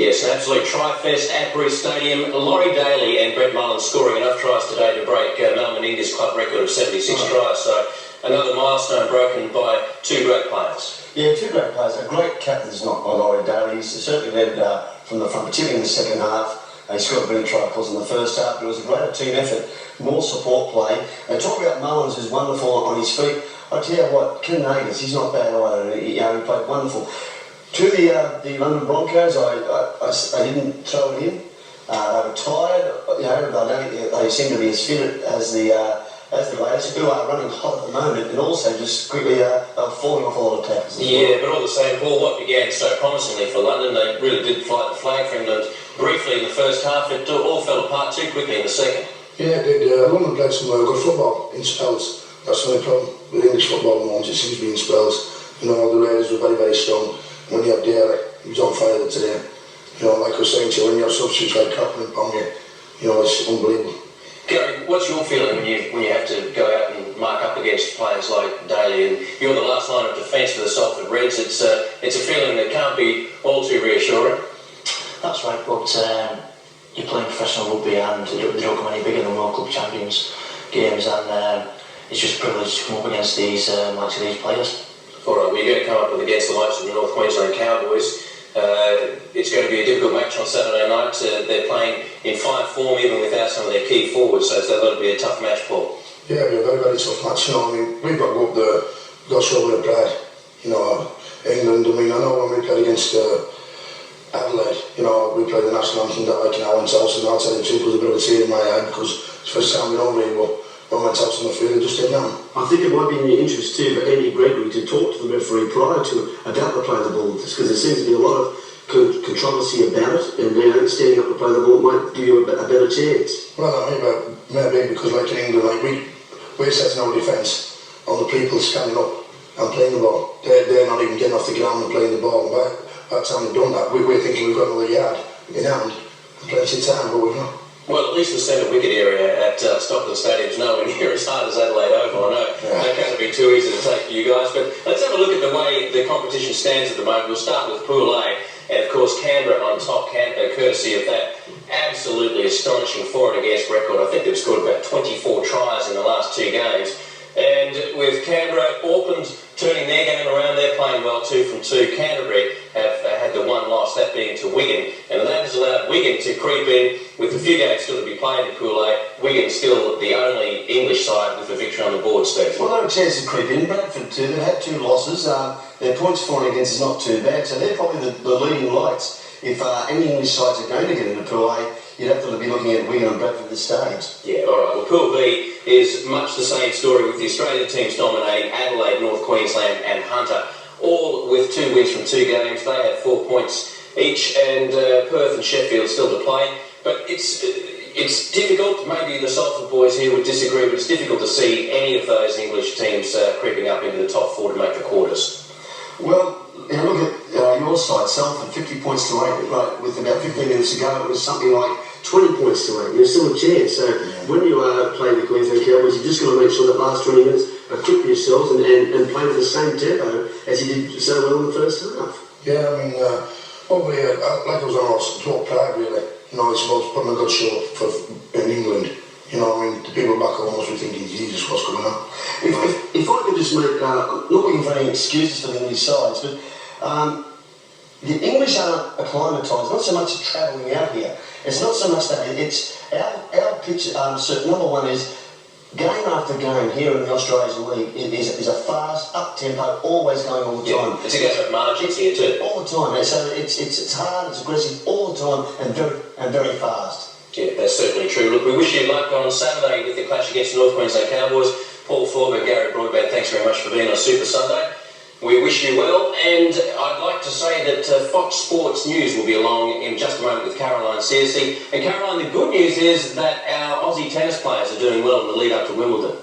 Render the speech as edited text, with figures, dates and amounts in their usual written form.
Yes, an absolute tri-fest at Bruce Stadium. Laurie Daly and Brett Mullins scoring enough tries today to break Mel Meninga's club record of 76 tries. So another milestone broken by two great players. Yeah, two great players. A great captain's not by Laurie Daly. He's certainly led from the front, particularly in the second half. He scored a brilliant try, of course, in the first half, but it was a greater team effort, more support play. And talk about Mullins, who's wonderful on his feet. I tell you what, Ken Nagers, he's not bad either. He played wonderful. To the London Broncos, I didn't throw it in. They were tired. They seem to be as fit as the Raiders, who are running hot at the moment, and also just quickly falling off a lot of tackles. Yeah, but all the same, Paul, what began so promisingly for London, they really did fly the flag for England briefly in the first half. It all fell apart too quickly in the second. Yeah, it did. London played some good football in spells. That's the only problem with English football at the moment. It seems to be in spells. The Raiders were very, very strong. When you have Daly, he was on fire today. Like I was saying to you, when you have substitutes like Cochran and Ponga, it's unbelievable. Gary, what's your feeling when you have to go out and mark up against players like Daly, and you're the last line of defence for the Salford Reds? It's a feeling that can't be all too reassuring. That's right, but you're playing professional rugby and they don't come any bigger than World Cup Champions games, and it's just a privilege to come up against these likes of these players. All right, we're going to come up against the likes of the North Queensland Cowboys. It's going to be a difficult match on Saturday night. They're playing in fine form even without some of their key forwards, so it's going to be a tough match, Paul. Yeah, it'll be a very, very tough match. We've got to go up there, we've got to show a bit of pride. England, I know when we played against Adelaide, we played the national anthem that I went out, and I'll tell you the truth, was a bit of a tear in my head because it's the first time we know really when we went out on the field, it just didn't happen. I think it might be in your interest too for Andy Gregory to talk to the referee prior to about the play of the ball, because there seems to be a lot of controversy about it, and standing up to play the ball might give you a better chance. Well, maybe because like in England, we're setting our defence on the people standing up and playing the ball. They're not even getting off the ground and playing the ball. And by the time we've done that, we're thinking we've got another yard in hand and plenty of time, but we've not. Well, at least the centre wicket area at Stockton Stadium is nowhere near as hard as Adelaide Oval. I know that can't be too easy to take for you guys, but let's have a look at the way the competition stands at the moment. We'll start with Pool A, and of course Canberra on top, courtesy of that absolutely astonishing for and against record. I think they've scored about 24 tries in the last two games. And with Canberra, Auckland turning their game around, they're playing well 2 from 2. Canterbury have had the one loss, that being to Wigan, and that has allowed Wigan to creep in with a few games still to be played in Pool A. Wigan still the only English side with a victory on the board, Steve. Well, they're a chance to creep in. Bradford too, they've had 2 losses. Their points for and against is not too bad, so they're probably the leading lights. If any English sides are going to get into Pool A, you'd have to be looking at Wigan and Bradford at this stage. Yeah, all right. Well, Pool B is much the same story with the Australian teams dominating Adelaide, North Queensland and Hunter, all with 2 wins from 2 games. They have 4 points each, and Perth and Sheffield still to play. But it's difficult. Maybe the Salford boys here would disagree, but it's difficult to see any of those English teams creeping up into the top 4 to make the quarters. Well, look at your side, Salford, 50 points to 8, right, with about 15 minutes to go. It was something like 20 points to 8. There's still a chance. So when you play the Queensland Cowboys, you've just got to make sure that last 20 minutes are quick for yourselves and play with the same tempo as you did so well in the first half. Yeah, hopefully, like I was on us, talk pride really. It's about putting a good show in England. The people back home must be thinking, Jesus, what's going on? If I could just make, not looking for any excuses for the English sides, but the English aren't acclimatised, not so much travelling out here. It's not so much that, it's our pitch, number one is game after game here in the Australian League is a fast, up-tempo, always going all the time. It's a game of margins here too. All the time, so it's hard, it's aggressive all the time and very fast. Yeah, that's certainly true. Look, we wish you luck on Saturday with the clash against the North Queensland Cowboys. Paul Forber, Gary Broadbent, thanks very much for being on Super Sunday. We wish you well, and I'd like to say that Fox Sports News will be along in just a moment with Caroline Searcy. And Caroline, the good news is that our Aussie tennis players are doing well in the lead up to Wimbledon.